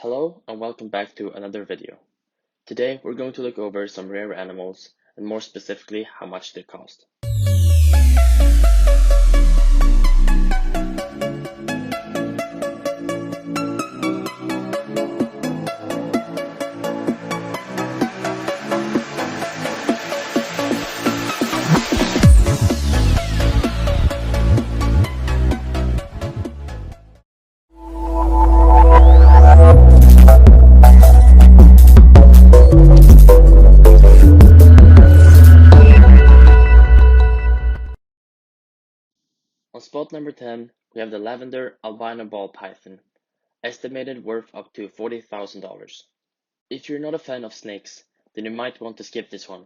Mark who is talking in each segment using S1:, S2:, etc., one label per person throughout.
S1: Hello and welcome back to another video. Today we're going to look over some rare animals and more specifically how much they cost. On spot number 10, we have the lavender albino ball python, estimated worth up to $40,000. If you're not a fan of snakes, then you might want to skip this one.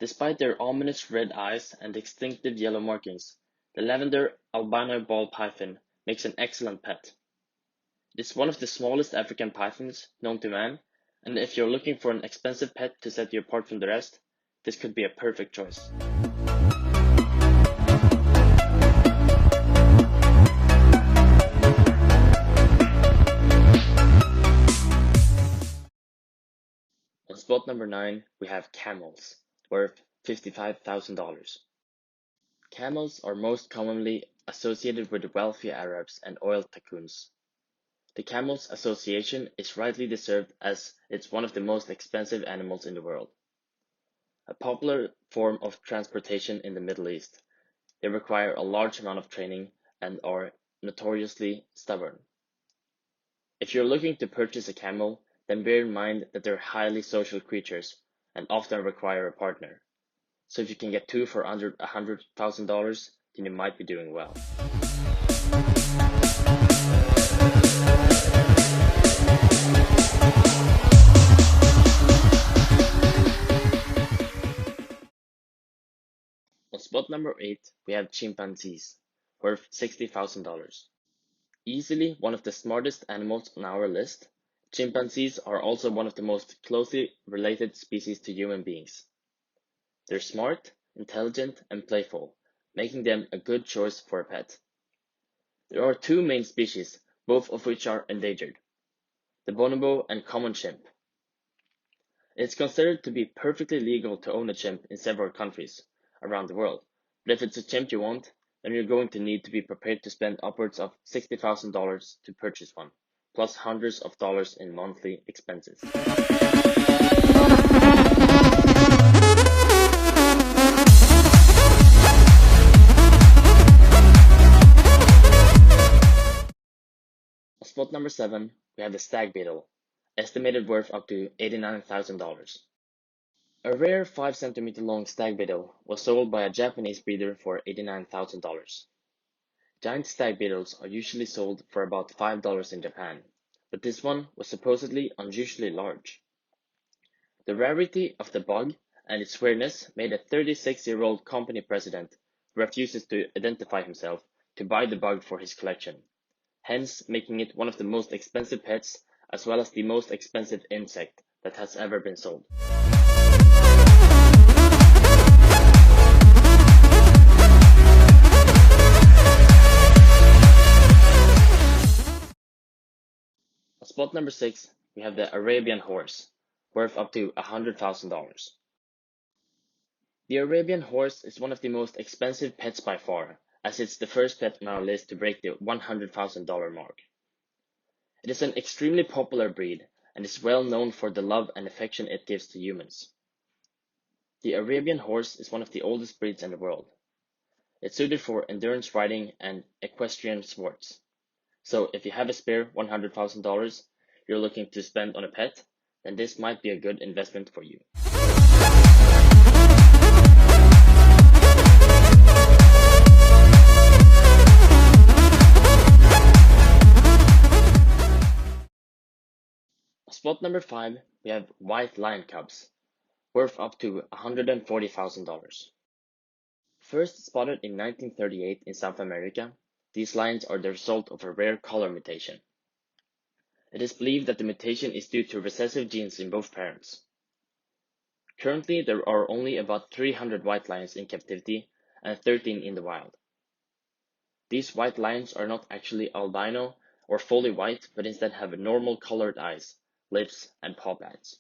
S1: Despite their ominous red eyes and distinctive yellow markings, the lavender albino ball python makes an excellent pet. It is one of the smallest African pythons known to man, and if you're looking for an expensive pet to set you apart from the rest, this could be a perfect choice. On spot number 9, we have camels, worth $55,000. Camels are most commonly associated with wealthy Arabs and oil tycoons. The camel's association is rightly deserved as it's one of the most expensive animals in the world. A popular form of transportation in the Middle East, they require a large amount of training and are notoriously stubborn. If you're looking to purchase a camel, then bear in mind that they're highly social creatures and often require a partner. So if you can get two for under $100,000, then you might be doing well. On spot number 8, we have chimpanzees, worth $60,000. Easily one of the smartest animals on our list, chimpanzees are also one of the most closely related species to human beings. They're smart, intelligent, and playful, making them a good choice for a pet. There are two main species, both of which are endangered, the bonobo and common chimp. It's considered to be perfectly legal to own a chimp in several countries around the world, but if it's a chimp you want, then you're going to need to be prepared to spend upwards of $60,000 to purchase one, plus hundreds of dollars in monthly expenses. On spot number 7, we have the stag beetle, estimated worth up to $89,000. A rare 5 cm long stag beetle was sold by a Japanese breeder for $89,000. Giant stag beetles are usually sold for about $5 in Japan, but this one was supposedly unusually large. The rarity of the bug and its rareness made a 36-year-old company president who refuses to identify himself to buy the bug for his collection, hence making it one of the most expensive pets as well as the most expensive insect that has ever been sold. On spot number 6, we have the Arabian horse, worth up to $100,000. The Arabian horse is one of the most expensive pets by far, as it's the first pet on our list to break the $100,000 mark. It is an extremely popular breed and is well known for the love and affection it gives to humans. The Arabian horse is one of the oldest breeds in the world. It's suited for endurance riding and equestrian sports. So if you have a spare $100,000 you're looking to spend on a pet, then this might be a good investment for you. Spot number 5, we have white lion cubs, worth up to $140,000. First spotted in 1938 in South America, these lions are the result of a rare color mutation. It is believed that the mutation is due to recessive genes in both parents. Currently, there are only about 300 white lions in captivity and 13 in the wild. These white lions are not actually albino or fully white, but instead have normal colored eyes, lips, and paw pads.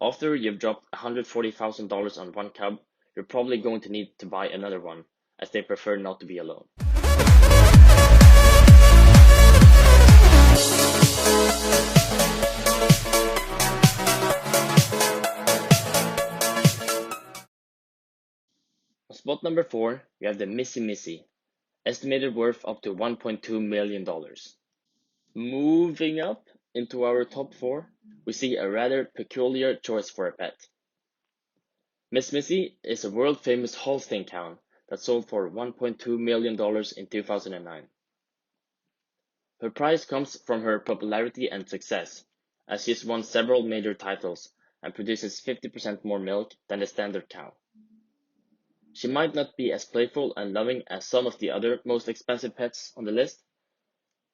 S1: After you've dropped $140,000 on one cub, you're probably going to need to buy another one, as they prefer not to be alone. On spot number 4, we have the Missy Missy, estimated worth up to $1.2 million. Moving up into our top 4, we see a rather peculiar choice for a pet. Miss Missy is a world-famous Holstein cow that sold for $1.2 million in 2009. Her price comes from her popularity and success, as she's won several major titles and produces 50% more milk than the standard cow. She might not be as playful and loving as some of the other most expensive pets on the list,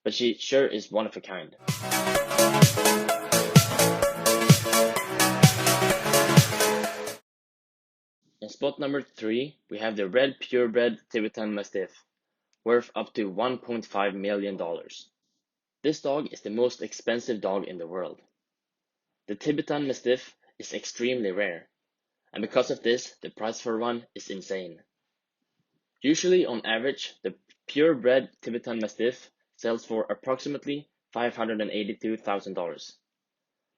S1: but she sure is one of a kind. In spot number 3, we have the red purebred Tibetan Mastiff, worth up to $1.5 million. This dog is the most expensive dog in the world. The Tibetan Mastiff is extremely rare, and because of this, the price for one is insane. Usually, on average, the purebred Tibetan Mastiff sells for approximately $582,000.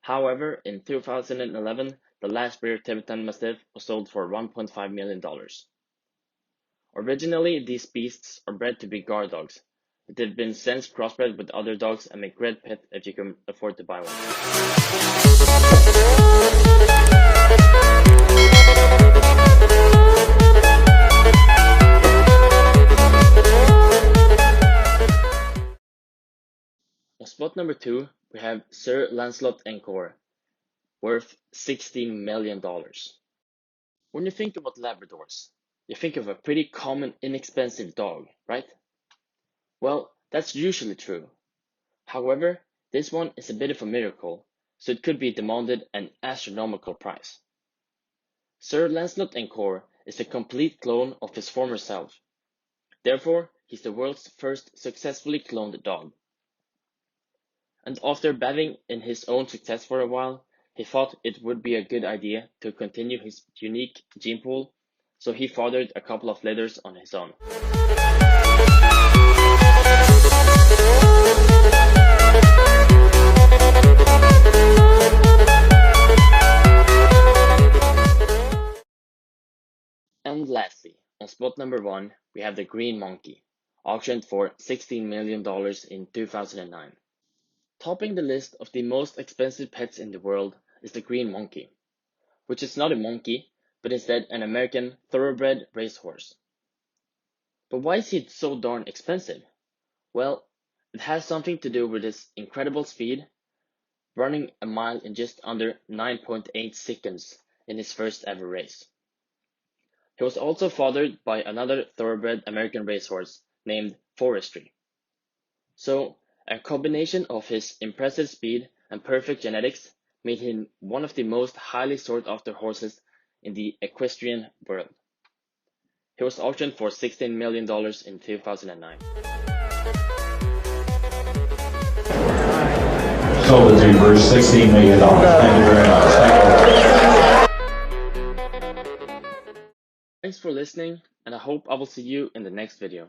S1: However, in 2011, the last rare Tibetan Mastiff was sold for $1.5 million. Originally, these beasts are bred to be guard dogs, but they've been since crossbred with other dogs and make great pet if you can afford to buy one. On spot number 2, we have Sir Lancelot Encore, worth $16 million. When you think about Labradors, you think of a pretty common, inexpensive dog, right? Well, that's usually true. However, this one is a bit of a miracle, so it could be demanded an astronomical price. Sir Lancelot Encore is a complete clone of his former self. Therefore, he's the world's first successfully cloned dog. And after bathing in his own success for a while, he thought it would be a good idea to continue his unique gene pool, so he fathered a couple of litters on his own. And lastly, on spot number 1, we have the Green Monkey, auctioned for $16 million in 2009. Topping the list of the most expensive pets in the world is the Green Monkey, which is not a monkey, but instead an American thoroughbred racehorse. But why is he so darn expensive? Well, it has something to do with his incredible speed, running a mile in just under 9.8 seconds in his first ever race. He was also fathered by another thoroughbred American racehorse named Forestry. So, a combination of his impressive speed and perfect genetics made him one of the most highly sought after horses in the equestrian world. He was auctioned for $16 million in 2009.
S2: Sold it for $16 million. Thank you very much.
S1: Thanks for listening, and I hope I will see you in the next video.